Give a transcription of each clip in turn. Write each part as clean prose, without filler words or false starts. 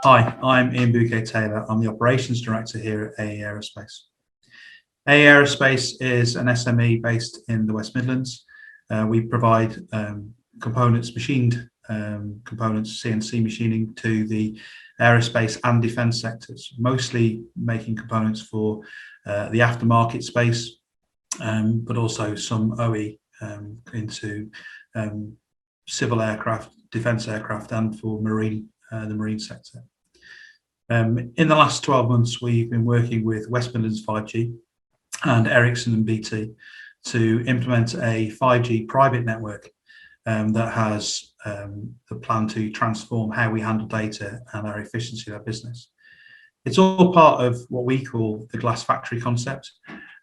Hi, I'm Bouquet-Taylor. I'm the Operations Director here at AE Aerospace. AE Aerospace is an SME based in the West Midlands. We provide components, machined components, CNC machining to the aerospace and defence sectors, mostly making components for the aftermarket space, but also some OE into civil aircraft, defence aircraft, and for marine, the marine sector. In the last 12 months, we've been working with West Midlands 5G and Ercisson and BT to implement a 5G private network that has the plan to transform how we handle data and our efficiency of our business. It's all part of what we call the glass factory concept.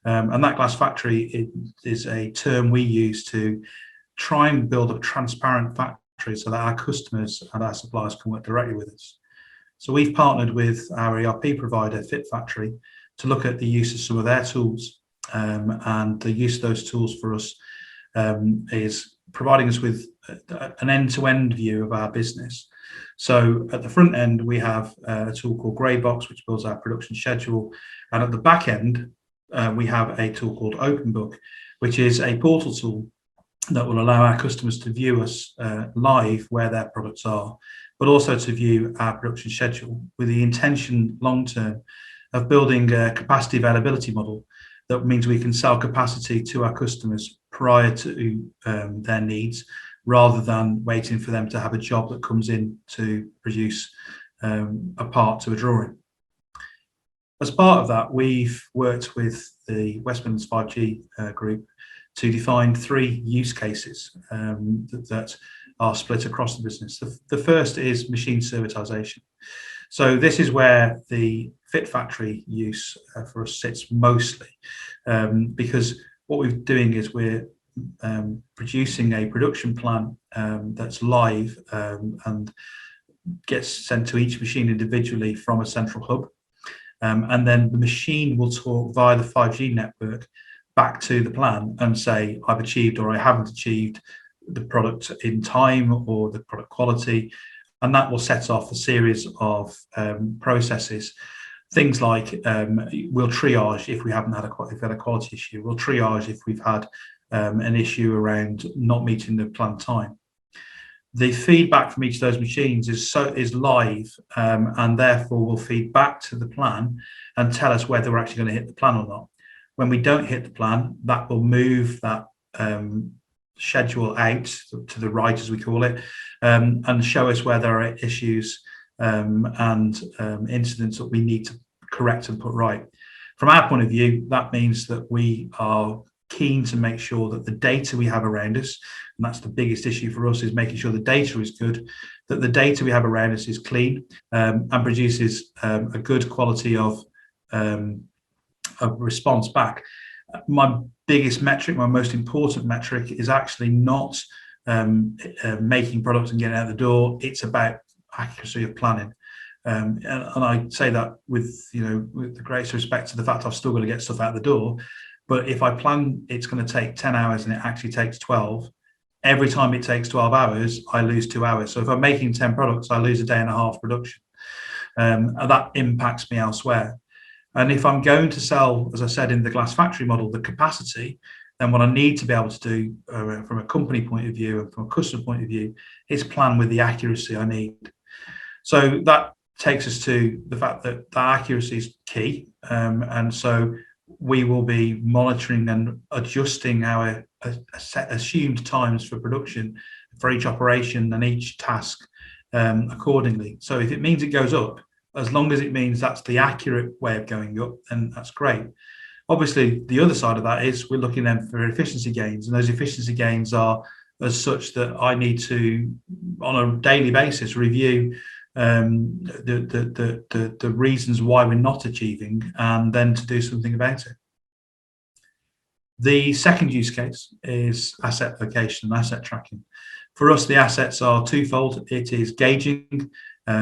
And that glass factory is a term we use to try and build a transparent factory so that our customers and our suppliers can work directly with us. So we've partnered with our ERP provider, FitFactory, to look at the use of some of their tools. And the use of those tools for us is providing us with an end-to-end view of our business. So at the front end, we have a tool called Greybox, which builds our production schedule. And at the back end, we have a tool called OpenBook, which is a portal tool that will allow our customers to view us live where their products are, but also to view our production schedule with the intention long-term of building a capacity availability model. That means we can sell capacity to our customers prior to their needs, rather than waiting for them to have a job that comes in to produce a part to a drawing. As part of that, we've worked with the West Midlands 5G group to define 3 use cases that are split across the business. The first is machine servitisation. So this is where the FitFactory use for us sits mostly, because what we're doing is we're producing a production plan that's live and gets sent to each machine individually from a central hub. And then the machine will talk via the 5G network back to the plan and say, I've achieved or I haven't achieved the product in time or the product quality. And that will set off a series of processes. Things like we'll triage if we haven't had a quality issue. We'll triage if we've had an issue around not meeting the planned time. The feedback from each of those machines is live, and therefore will feed back to the plan and tell us whether we're actually going to hit the plan or not. When we don't hit the plan, that will move that schedule out to the right, as we call it, and show us where there are issues and incidents that we need to correct and put right. From our point of view, that means that we are keen to make sure that the data we have around us, and that's the biggest issue for us, is making sure the data is good, that the data we have around us is clean and produces a good quality of response back. My biggest metric, my most important metric, is actually not making products and getting out the door. It's about accuracy of planning. And I say that with the greatest respect to the fact I've still got to get stuff out the door. But if I plan it's going to take 10 hours and it actually takes 12, every time it takes 12 hours, I lose 2 hours. So if I'm making 10 products, I lose a day and a half production. And that impacts me elsewhere. And if I'm going to sell, as I said, in the glass factory model, the capacity, then what I need to be able to do from a company point of view and from a customer point of view is plan with the accuracy I need. So that takes us to the fact that accuracy is key. And so we will be monitoring and adjusting our assumed times for production for each operation and each task accordingly. So if it means it goes up, as long as it means that's the accurate way of going up, then that's great. Obviously, the other side of that is we're looking then for efficiency gains, and those efficiency gains are as such that I need to, on a daily basis, review the reasons why we're not achieving, and then to do something about it. The second use case is asset location and asset tracking. For us, the assets are twofold. It is gauging,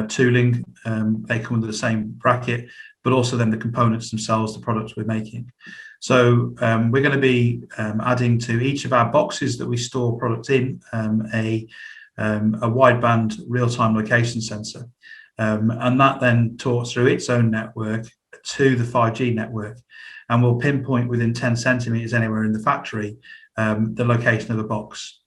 tooling, they come under the same bracket, but also then the components themselves, the products we're making. So we're going to be adding to each of our boxes that we store products in a wideband real-time location sensor. And that then talks through its own network to the 5G network, and will pinpoint within 10 centimeters anywhere in the factory the location of the box.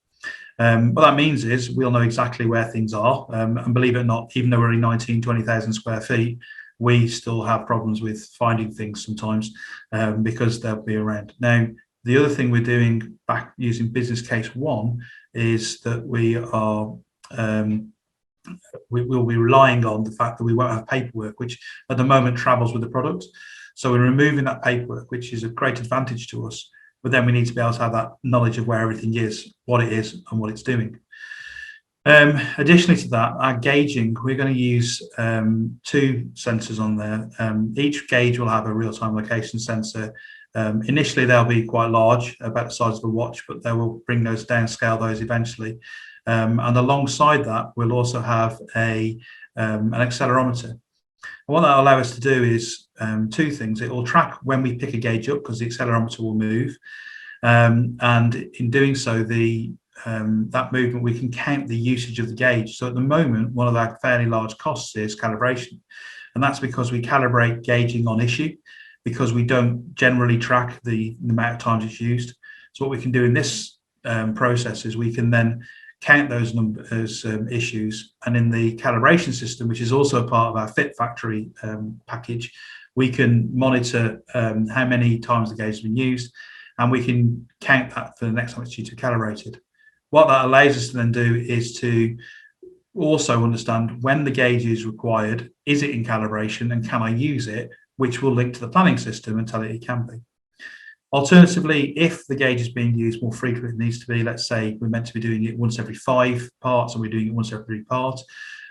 What that means is we'll know exactly where things are, and believe it or not, even though we're only 19, 20,000 square feet, we still have problems with finding things sometimes because they'll be around. Now, the other thing we're doing back using business case one is that we will be relying on the fact that we won't have paperwork, which at the moment travels with the product. So we're removing that paperwork, which is a great advantage to us. But then we need to be able to have that knowledge of where everything is, what it is, and what it's doing. Additionally to that, our gauging, we're going to use 2 sensors on there. Each gauge will have a real-time location sensor. Initially, they'll be quite large, about the size of a watch, but they will bring those down, scale those eventually. And alongside that, we'll also have an accelerometer. And what that will allow us to do is 2 things. It will track when we pick a gauge up, because the accelerometer will move. And in doing so, that movement, we can count the usage of the gauge. So at the moment, one of our fairly large costs is calibration. And that's because we calibrate gauging on issue, because we don't generally track the amount of times it's used. So what we can do in this process is we can then count those numbers, issues, and in the calibration system, which is also a part of our FitFactory package, we can monitor how many times the gauge has been used, and we can count that for the next time it's due to be calibrated. What that allows us to then do is to also understand when the gauge is required, is it in calibration, and can I use it, which will link to the planning system and tell it it can be. Alternatively, if the gauge is being used more frequently, it needs to be, let's say we're meant to be doing it once every 5 parts and we're doing it once every part.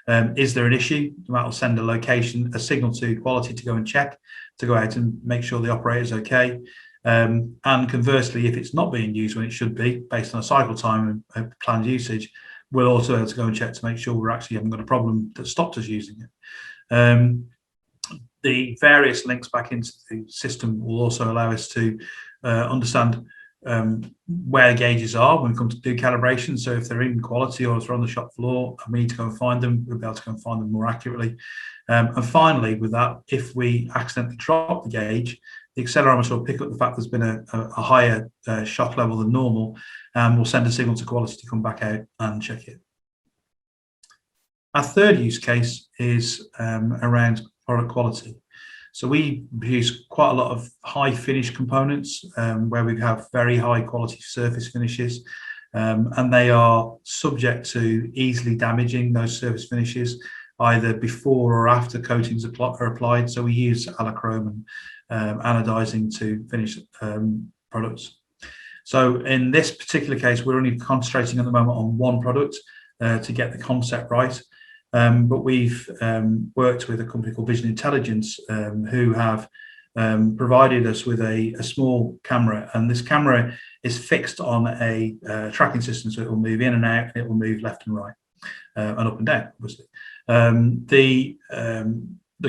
Is there an issue? That will send a signal to quality to go and check, to go out and make sure the operator is okay. And conversely, if it's not being used when it should be, based on a cycle time and planned usage, we'll also be able to go and check to make sure we actually haven't got a problem that stopped us using it. The various links back into the system will also allow us to understand where gauges are when we come to do calibration. So if they're in quality or if they're on the shop floor and we need to go and find them, we'll be able to go and find them more accurately. And finally, with that, if we accidentally drop the gauge, the accelerometer will pick up the fact there's been a higher shock level than normal, and will send a signal to quality to come back out and check it. Our third use case is around product quality. So we produce quite a lot of high finish components where we have very high quality surface finishes, and they are subject to easily damaging those surface finishes either before or after coatings are applied. So we use alachrome and anodizing to finish products. So in this particular case, we're only concentrating at the moment on one product to get the concept right. But we've worked with a company called Vision Intelligence who have provided us with a small camera, and this camera is fixed on a tracking system, so it will move in and out, and it will move left and right and up and down, obviously. The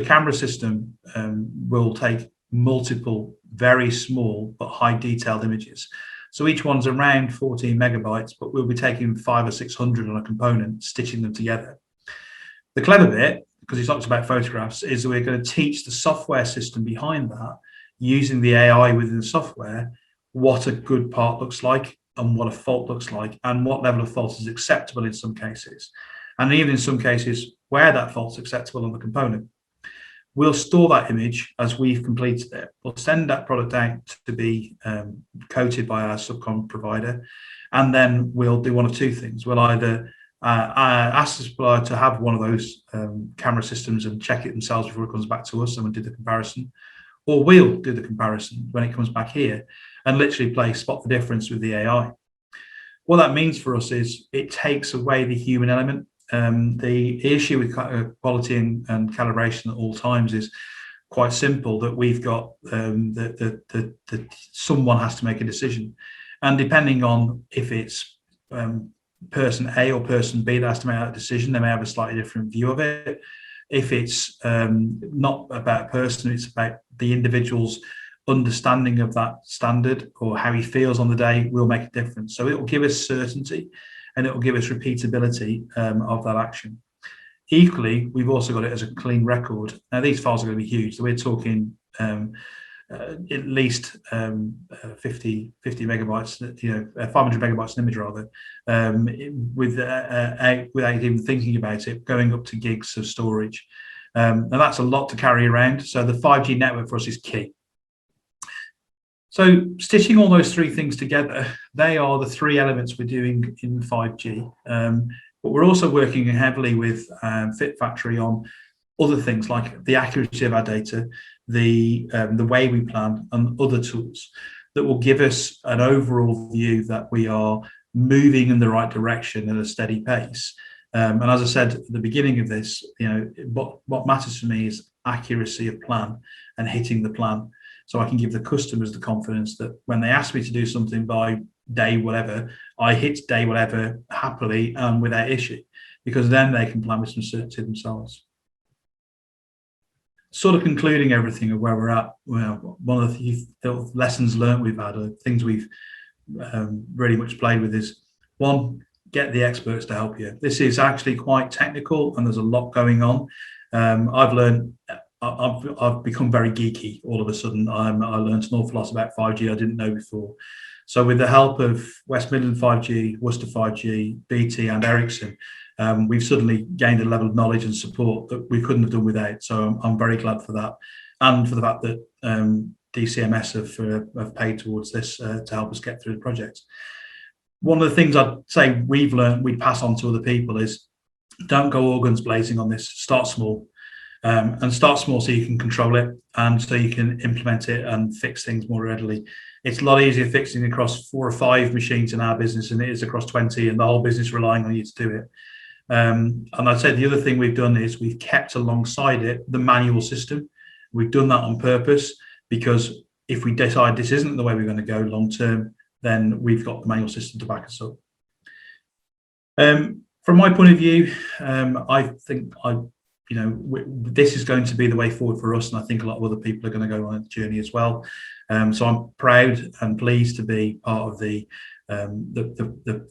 camera system will take multiple very small but high detailed images. So each one's around 14 megabytes, but we'll be taking 500 or 600 on a component, stitching them together. The clever bit, because he talks about photographs, is that we're going to teach the software system behind that, using the AI within the software, what a good part looks like and what a fault looks like, and what level of fault is acceptable in some cases. And even in some cases where that fault's acceptable on the component. We'll store that image as we've completed it. We'll send that product out to be coated by our subcon provider, and then we'll do one of 2 things. We'll either ask the supplier to have one of those camera systems and check it themselves before it comes back to us and we'll do the comparison, or we'll do the comparison when it comes back here and literally spot the difference with the AI. What that means for us is it takes away the human element. The issue with quality and calibration at all times is quite simple, that we've got someone has to make a decision, and depending on if it's person A or person B that has to make that decision, they may have a slightly different view of it. If it's not about a person, it's about the individual's understanding of that standard or how he feels on the day, will make a difference. So it will give us certainty and it will give us repeatability of that action. Equally, we've also got it as a clean record. Now, these files are going to be huge. So we're talking at least 50 megabytes, 500 megabytes an image rather, without even thinking about it, going up to gigs of storage. Now that's a lot to carry around. So the 5G network for us is key. So stitching all those three things together, they are the three elements we're doing in 5G. But we're also working heavily with FitFactory on other things like the accuracy of our data, the way we plan, and other tools that will give us an overall view that we are moving in the right direction at a steady pace. And as I said at the beginning of this, what matters for me is accuracy of plan and hitting the plan. So I can give the customers the confidence that when they ask me to do something by day whatever, I hit day whatever happily and without issue, because then they can plan with some certainty themselves. Sort of concluding everything of where we're at, one of the lessons learned we've had, or things we've really much played with, is one, get the experts to help you. This is actually quite technical and there's a lot going on. I've become very geeky all of a sudden. I learned an awful lot about 5G I didn't know before. So with the help of West Midland 5G, Worcester 5G, BT and Ercisson, we've suddenly gained a level of knowledge and support that we couldn't have done without. So I'm very glad for that. And for the fact that DCMS have paid towards this to help us get through the project. One of the things I'd say we've learned, we'd pass on to other people, is don't go all guns blazing on this. Start small. And start small so you can control it and so you can implement it and fix things more readily. It's a lot easier fixing across 4 or 5 machines in our business than it is across 20 and the whole business relying on you to do it. And I'd say the other thing we've done is we've kept alongside it the manual system. We've done that on purpose because if we decide this isn't the way we're going to go long term, then we've got the manual system to back us up. From my point of view, I think this is going to be the way forward for us, and I think a lot of other people are going to go on a journey as well. So I'm proud and pleased to be part of the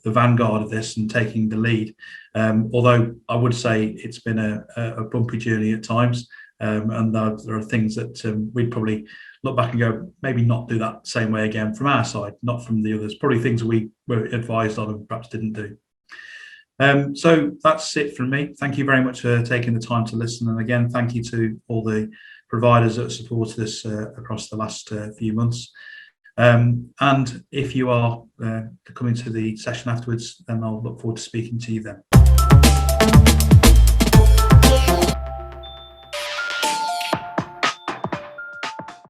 vanguard of this and taking the lead. Although I would say it's been a bumpy journey at times, and there are things that we'd probably look back and go, maybe not do that same way again from our side, not from the others. Probably things we were advised on and perhaps didn't do. So that's it from me. Thank you very much for taking the time to listen. And again, thank you to all the providers that supported us across the last few months. And if you are coming to the session afterwards, then I'll look forward to speaking to you then.